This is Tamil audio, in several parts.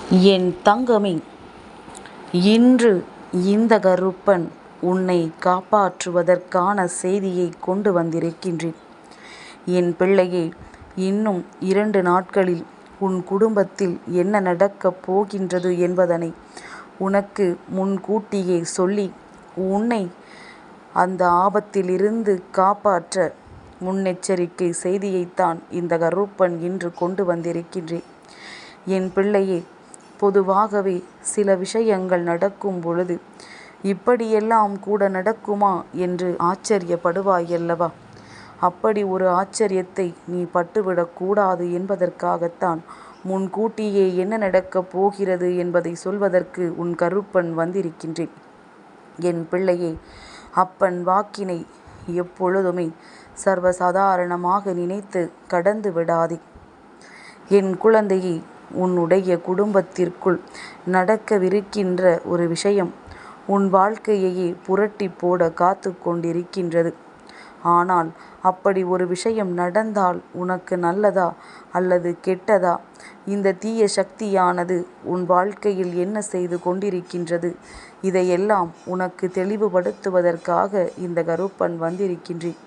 என் தங்கமே, இன்று இந்த கருப்பன் உன்னை காப்பாற்றுவதற்கான செய்தியை கொண்டு வந்திருக்கின்றேன். என் பிள்ளையே, இன்னும் 2 நாட்களில் உன் குடும்பத்தில் என்ன நடக்கப் போகின்றது என்பதனை உனக்கு முன்கூட்டியே சொல்லி உன்னை அந்த ஆபத்திலிருந்து காப்பாற்ற முன்னெச்சரிக்கை செய்தியைத்தான் இந்த கருப்பன் இன்று கொண்டு வந்திருக்கின்றேன். என் பிள்ளையே, பொதுவாகவே சில விஷயங்கள் நடக்கும் பொழுது இப்படியெல்லாம் கூட நடக்குமா என்று ஆச்சரியப்படுவாயல்லவா? அப்படி ஒரு ஆச்சரியத்தை நீ பட்டுவிடக்கூடாது என்பதற்காகத்தான் முன்கூட்டியே என்ன நடக்கப் போகிறது என்பதை சொல்வதற்கு உன் கருப்பன் வந்திருக்கின்றேன். என் பிள்ளையே, அப்பன் வாக்கினை எப்பொழுதுமே சர்வசாதாரணமாக நினைத்து கடந்து விடாதே. என் குழந்தையே, உன்னுடைய குடும்பத்திற்குள் நடக்கவிருக்கின்ற ஒரு விஷயம் உன் வாழ்க்கையையே புரட்டி போட காத்து கொண்டிருக்கின்றது. ஆனால் அப்படி ஒரு விஷயம் நடந்தால் உனக்கு நல்லதா அல்லது கெட்டதா? இந்த தீய சக்தியானது உன் வாழ்க்கையில் என்ன செய்து கொண்டிருக்கின்றது? இதையெல்லாம் உனக்கு தெளிவுபடுத்துவதற்காக இந்த கருப்பன் வந்திருக்கின்றேன்.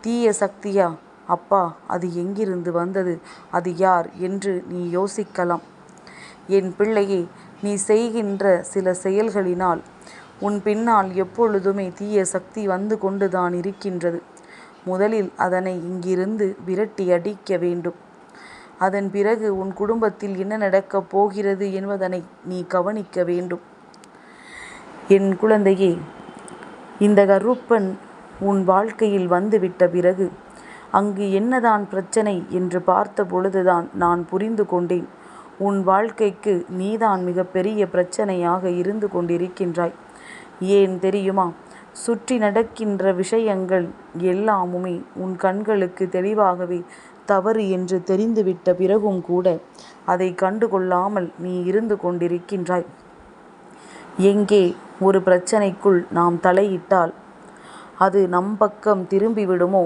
தீய சக்தியா? அப்பா, அது எங்கிருந்து வந்தது? அது யார் என்று நீ யோசிக்கலாம். என் பிள்ளையே, நீ செய்கின்ற சில செயல்களினால் உன் பின்னால் எப்பொழுதுமே தீய சக்தி வந்து கொண்டுதான் இருக்கின்றது. முதலில் அதனை இங்கிருந்து விரட்டி அடிக்க வேண்டும். அதன் பிறகு உன் குடும்பத்தில் என்ன நடக்கப் போகிறது என்பதனை நீ கவனிக்க வேண்டும். என் குழந்தையே, இந்த கருப்பன் உன் வாழ்க்கையில் வந்துவிட்ட பிறகு அங்கு என்னதான் பிரச்சனை என்று பார்த்த பொழுதுதான் நான் புரிந்து கொண்டேன். உன் வாழ்க்கைக்கு நீதான் மிகப்பெரிய பிரச்சனையாக இருந்து கொண்டிருக்கின்றாய். ஏன் தெரியுமா? சுற்றி நடக்கின்ற விஷயங்கள் எல்லாமுமே உன் கண்களுக்கு தெளிவாகவே தவறு என்று தெரிந்துவிட்ட பிறகும் கூட அதை கண்டுகொள்ளாமல் நீ இருந்து கொண்டிருக்கின்றாய். எங்கே ஒரு பிரச்சனைக்குள் நாம் தலையிட்டால் அது நம் பக்கம் திரும்பிவிடுமோ,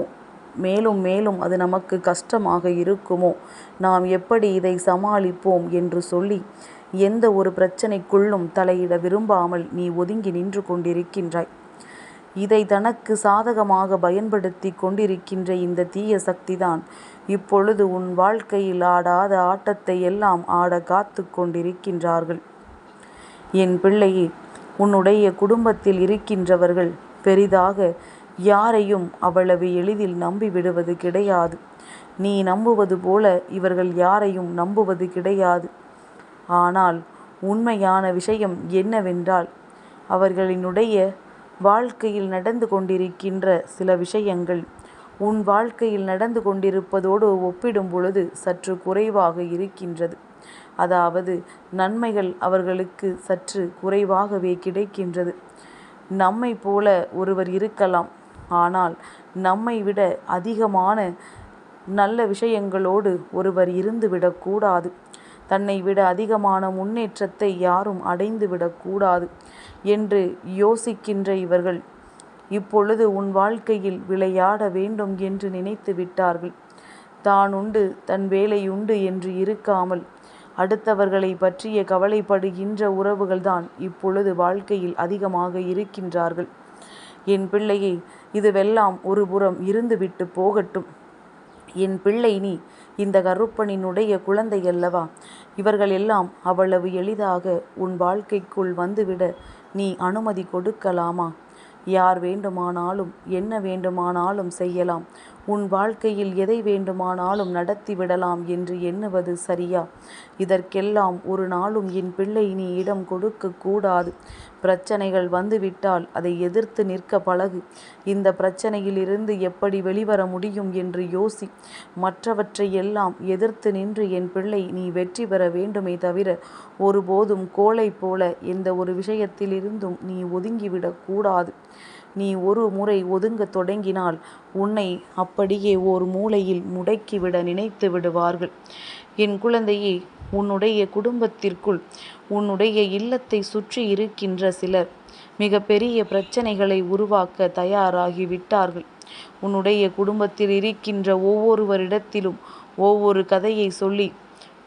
மேலும் மேலும் அது நமக்கு கஷ்டமாக இருக்குமோ, நாம் எப்படி இதை சமாளிப்போம் என்று சொல்லி எந்த ஒரு பிரச்சனைக்குள்ளும் தலையிட விரும்பாமல் நீ ஒதுங்கி நின்று கொண்டிருக்கின்றாய். இதை தனக்கு சாதகமாக பயன்படுத்தி கொண்டிருக்கின்ற இந்த தீய சக்திதான் இப்பொழுது உன் வாழ்க்கையில் ஆடாத ஆட்டத்தை எல்லாம் ஆட காத்து கொண்டிருக்கின்றார்கள். என் பிள்ளையே, உன்னுடைய குடும்பத்தில் இருக்கின்றவர்கள் பெரிதாக யாரையும் அவ்வளவு எளிதில் நம்பிவிடுவது கிடையாது. நீ நம்புவது போல இவர்கள் யாரையும் நம்புவது கிடையாது. ஆனால் உண்மையான விஷயம் என்னவென்றால், அவர்களினுடைய வாழ்க்கையில் நடந்து கொண்டிருக்கின்ற சில விஷயங்கள் உன் வாழ்க்கையில் நடந்து கொண்டிருப்பதோடு ஒப்பிடும் பொழுது சற்று குறைவாக இருக்கின்றது. அதாவது நன்மைகள் அவர்களுக்கு சற்று குறைவாகவே கிடைக்கின்றது. நம்மை போல ஒருவர் இருக்கலாம், ஆனால் நம்மை விட அதிகமான நல்ல விஷயங்களோடு ஒருவர் இருந்துவிடக்கூடாது. தன்னை விட அதிகமான முன்னேற்றத்தை யாரும் அடைந்துவிடக்கூடாது என்று யோசிக்கின்ற இவர்கள் இப்பொழுது உன் வாழ்க்கையில் விளையாட வேண்டும் என்று நினைத்து விட்டார்கள். தான் உண்டு தன் வேலை உண்டு என்று இருக்காமல் அடுத்தவர்களை பற்றிய கவலைப்படுகின்ற உறவுகள்தான் இப்பொழுது வாழ்க்கையில் அதிகமாக இருக்கின்றார்கள். என் பிள்ளையை, இதுவெல்லாம் ஒரு புறம் இருந்துவிட்டு போகட்டும். என் பிள்ளை, நீ இந்த கருப்பனினுடைய குழந்தை அல்லவா? இவர்கள் எல்லாம் அவ்வளவு எளிதாக உன் வாழ்க்கைக்குள் வந்துவிட நீ அனுமதி கொடுக்கலாமா? யார் வேண்டுமானாலும் என்ன வேண்டுமானாலும் செய்யலாம், உன் வாழ்க்கையில் எதை வேண்டுமானாலும் நடத்திவிடலாம் என்று எண்ணுவது சரியா? இதற்கெல்லாம் ஒரு நாளும் என் பிள்ளை நீ இடம் கொடுக்க கூடாது. பிரச்சனைகள் வந்துவிட்டால் அதை எதிர்த்து நிற்க பழகு. இந்த பிரச்சனையிலிருந்து எப்படி வெளிவர முடியும் என்று யோசி. மற்றவற்றை எல்லாம் எதிர்த்து நின்று என் பிள்ளை நீ வெற்றி பெற வேண்டுமே தவிர ஒருபோதும் கோழை போல எந்த ஒரு விஷயத்திலிருந்தும் நீ ஒதுங்கிவிடக் கூடாது. நீ ஒரு முறை ஒதுங்க தொடங்கினால் உன்னை அப்படியே ஓர் மூலையில் முடக்கிவிட நினைத்து விடுவார்கள். என் குழந்தையே, உன்னுடைய குடும்பத்திற்குள் உன்னுடைய இல்லத்தை சுற்றி இருக்கின்ற சிலர் மிக பெரிய பிரச்சனைகளை உருவாக்க தயாராகிவிட்டார்கள். உன்னுடைய குடும்பத்தில் இருக்கின்ற ஒவ்வொருவரிடத்திலும் ஒவ்வொரு கதையை சொல்லி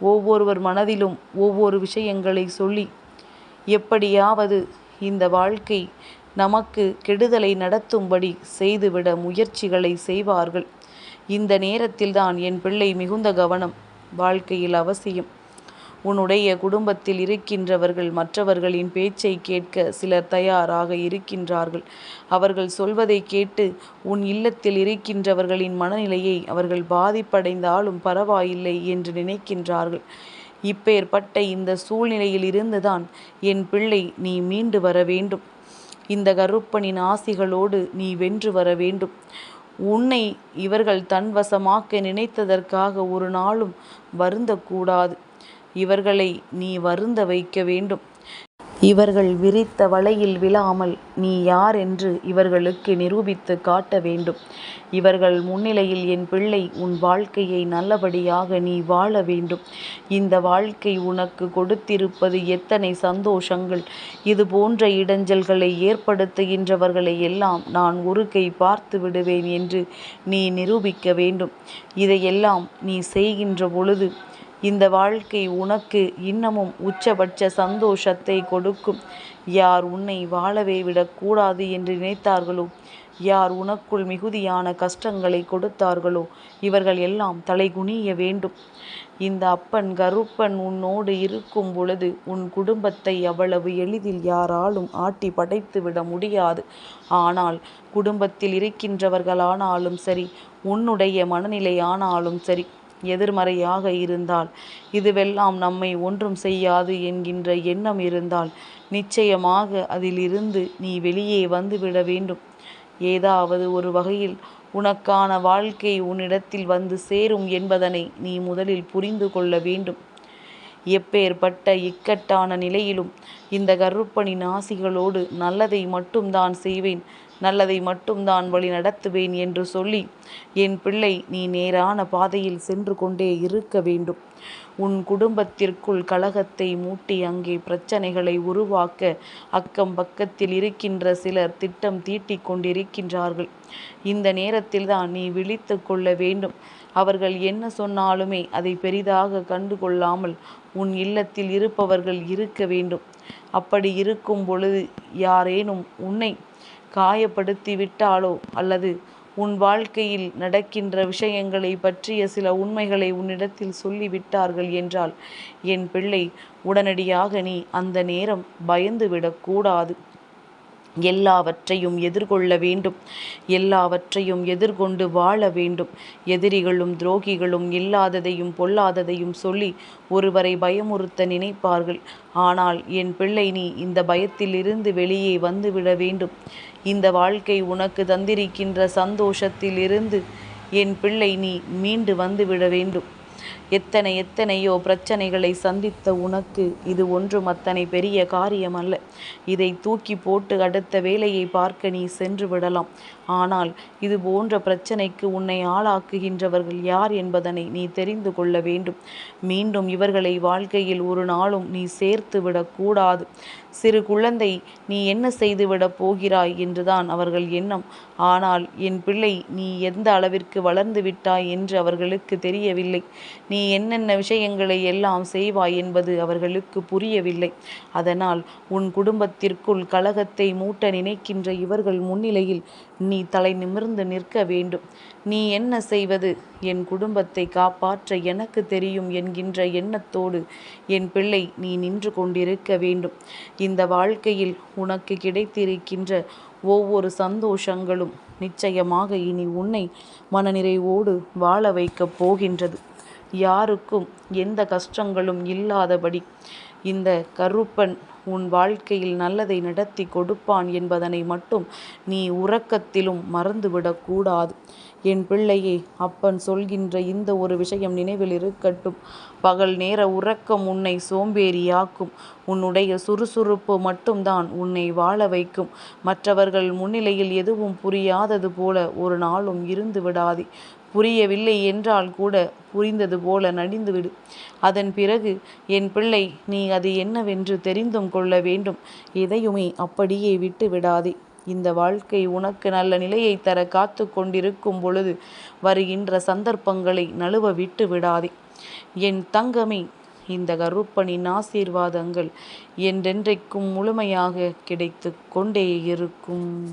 ஒவ்வொருவர் மனதிலும் ஒவ்வொரு விஷயங்களை சொல்லி எப்படியாவது இந்த வாழ்க்கை நமக்கு கெடுதலை நடத்தும்படி செய்துவிட முயற்சிகளை செய்வார்கள். இந்த நேரத்தில்தான் என் பிள்ளை மிகுந்த கவனம் வாழ்க்கையில் அவசியம். உன்னுடைய குடும்பத்தில் இருக்கின்றவர்கள் மற்றவர்களின் பேச்சை கேட்க சிலர் தயாராக இருக்கின்றார்கள். அவர்கள் சொல்வதை கேட்டு உன் இல்லத்தில் இருக்கின்றவர்களின் மனநிலையை அவர்கள் பாதிப்படைந்தாலும் பரவாயில்லை என்று நினைக்கின்றார்கள். இப்பேற்பட்ட இந்த சூழ்நிலையில் இருந்துதான் என் பிள்ளை நீ மீண்டு வர வேண்டும். இந்த கருப்பனின் ஆசிகளோடு நீ வென்று வர வேண்டும். உன்னை இவர்கள் தன்வசமாக்க நினைத்ததற்காக ஒரு நாளும் வருந்தக்கூடாது. இவர்களை நீ வருந்த வைக்க வேண்டும். இவர்கள் விரித்த வலையில் விழாமல் நீ யார் என்று இவர்களுக்கு நிரூபித்து காட்ட வேண்டும். இவர்கள் முன்னிலையில் என் பிள்ளை உன் வாழ்க்கையை நல்லபடியாக நீ வாழ வேண்டும். இந்த வாழ்க்கை உனக்கு கொடுத்திருப்பது எத்தனை சந்தோஷங்கள். இது போன்ற இடைஞ்சல்களை ஏற்படுத்துகின்றவர்களை எல்லாம் நான் ஒரு கை பார்த்து விடுவேன் என்று நீ நிரூபிக்க வேண்டும். இதையெல்லாம் நீ செய்கின்ற பொழுது இந்த வாழ்க்கை உனக்கு இன்னமும் உச்சபட்ச சந்தோஷத்தை கொடுக்கும். யார் உன்னை வாழவே விடக்கூடாது என்று நினைத்தார்களோ, யார் உனக்குள் மிகுதியான கஷ்டங்களை கொடுத்தார்களோ, இவர்கள் எல்லாம் தலைகுனிய வேண்டும். இந்த அப்பன் கருப்பன் உன்னோடு இருக்கும் பொழுது உன் குடும்பத்தை அவ்வளவு எளிதில் யாராலும் ஆட்டி படைத்து விட முடியாது. ஆனால் குடும்பத்தில் இருக்கின்றவர்களானாலும் சரி, உன்னுடைய மனநிலை ஆனாலும் சரி, எதிர்மறையாக இருந்தால், இதுவெல்லாம் நம்மை ஒன்றும் செய்யாது என்கின்ற எண்ணம் இருந்தால் நிச்சயமாக அதிலிருந்து நீ வெளியே வந்துவிட வேண்டும். ஏதாவது ஒரு வகையில் உனக்கான வாழ்க்கை உன்னிடத்தில் வந்து சேரும் என்பதனை நீ முதலில் புரிந்து கொள்ள வேண்டும். எப்பேற்பட்ட இக்கட்டான நிலையிலும் இந்த கருப்பனின் ஆசிகளோடு நல்லதை மட்டும்தான் செய்வேன், நல்லதை மட்டும்தான் வழி நடத்துவேன் என்று சொல்லி என் பிள்ளை நீ நேரான பாதையில் சென்று கொண்டே இருக்க வேண்டும். உன் குடும்பத்திற்குள் கலகத்தை மூட்டி அங்கே பிரச்சனைகளை உருவாக்க அக்கம் பக்கத்தில் இருக்கின்ற சிலர் திட்டம் தீட்டிக் கொண்டிருக்கின்றார்கள். இந்த நேரத்தில்தான் நீ விழித்து கொள்ள வேண்டும். அவர்கள் என்ன சொன்னாலுமே அதை பெரிதாக கண்டு கொள்ளாமல் உன் இல்லத்தில் இருப்பவர்கள் இருக்க வேண்டும். அப்படி இருக்கும் பொழுது யாரேனும் உன்னை காயப்படுத்தி விட்டாலோ அல்லது உன் வாழ்க்கையில் நடக்கின்ற விஷயங்களை பற்றிய சில உண்மைகளை உன்னிடத்தில் சொல்லிவிட்டார்கள் என்றால் என் பிள்ளை உடனடியாக நீ அந்த நேரம் பயந்து விடக்கூடாது. எல்லாவற்றையும் எதிர்கொள்ள வேண்டும். எல்லாவற்றையும் எதிர்கொண்டு வாழ வேண்டும். எதிரிகளும் துரோகிகளும் இல்லாததையும் பொல்லாததையும் சொல்லி ஒருவரை பயமுறுத்த நினைப்பார்கள். ஆனால் என் பிள்ளை நீ இந்த பயத்திலிருந்து வெளியே வந்துவிட வேண்டும். இந்த வாழ்க்கை உனக்கு தந்திருக்கின்ற சந்தோஷத்திலிருந்து என் பிள்ளை நீ மீண்டு வந்துவிட வேண்டும். எத்தனையோ பிரச்சனைகளை சந்தித்த உனக்கு இது ஒன்றும் அத்தனை பெரிய காரியம் அல்ல. இதை தூக்கி போட்டு அடுத்த வேலையை பார்க்க நீ சென்று விடலாம். ஆனால் இது போன்ற பிரச்சனைக்கு உன்னை ஆளாக்குகின்றவர்கள் யார் என்பதனை நீ தெரிந்து கொள்ள வேண்டும். மீண்டும் இவர்களை வாழ்க்கையில் ஒரு நாளும் நீ சேர்த்து விடக்கூடாது. சிறு குழந்தை நீ என்ன செய்துவிடப் போகிறாய் என்றுதான் அவர்கள் எண்ணம். ஆனால் என் பிள்ளை நீ எந்த அளவிற்கு வளர்ந்து விட்டாய் என்று அவர்களுக்கு தெரியவில்லை. நீ என்னென்ன விஷயங்களை எல்லாம் செய்வாய் என்பது அவர்களுக்கு புரியவில்லை. அதனால் உன் குடும்பத்திற்குள் கலகத்தை மூட்ட நினைக்கின்ற இவர்கள் முன்னிலையில் நீ தலை நிமிர்ந்து நிற்க வேண்டும். நீ என்ன செய்வது? என் குடும்பத்தை காப்பாற்ற எனக்கு தெரியும் என்கின்ற எண்ணத்தோடு என் பிள்ளை நீ நின்று கொண்டிருக்க வேண்டும். இந்த வாழ்க்கையில் உனக்கு கிடைத்திருக்கின்ற ஒவ்வொரு சந்தோஷங்களும் நிச்சயமாக இனி உன்னை மனநிறைவோடு வாழ வைக்கப் போகின்றது. யாருக்கும் எந்த கஷ்டங்களும் இல்லாதபடி இந்த கருப்பன் உன் வாழ்க்கையில் நல்லதை நடத்தி கொடுப்பான் என்பதனை மட்டும் நீ உறக்கத்திலும் மறந்துவிடக்கூடாது. என் பிள்ளையே, அப்பன் சொல்கின்ற இந்த ஒரு விஷயம் நினைவில் இருக்கட்டும். பகல் நேர உறக்கம் உன்னை சோம்பேறியாக்கும். உன்னுடைய சுறுசுறுப்பு மட்டும்தான் உன்னை வாழ வைக்கும். மற்றவர்கள் முன்னிலையில் எதுவும் புரியாதது போல ஒரு நாளும் இருந்து விடாதே. புரியவில்லை என்றால் கூட புரிந்தது போல நடிந்துவிடு. அதன் பிறகு என் பிள்ளை நீ அது என்னவென்று தெரிந்தும் கொள்ள வேண்டும். எதையுமே அப்படியே விட்டு விடாதே. இந்த வாழ்க்கை உனக்கு நல்ல நிலையை தர காத்து கொண்டிருக்கும் பொழுது வருகின்ற சந்தர்ப்பங்களை நழுவ விட்டு விடாதே. என் தங்கமே, இந்த கருப்பனின் ஆசீர்வாதங்கள் என்றென்றைக்கும் முழுமையாக கிடைத்து கொண்டே இருக்கும்.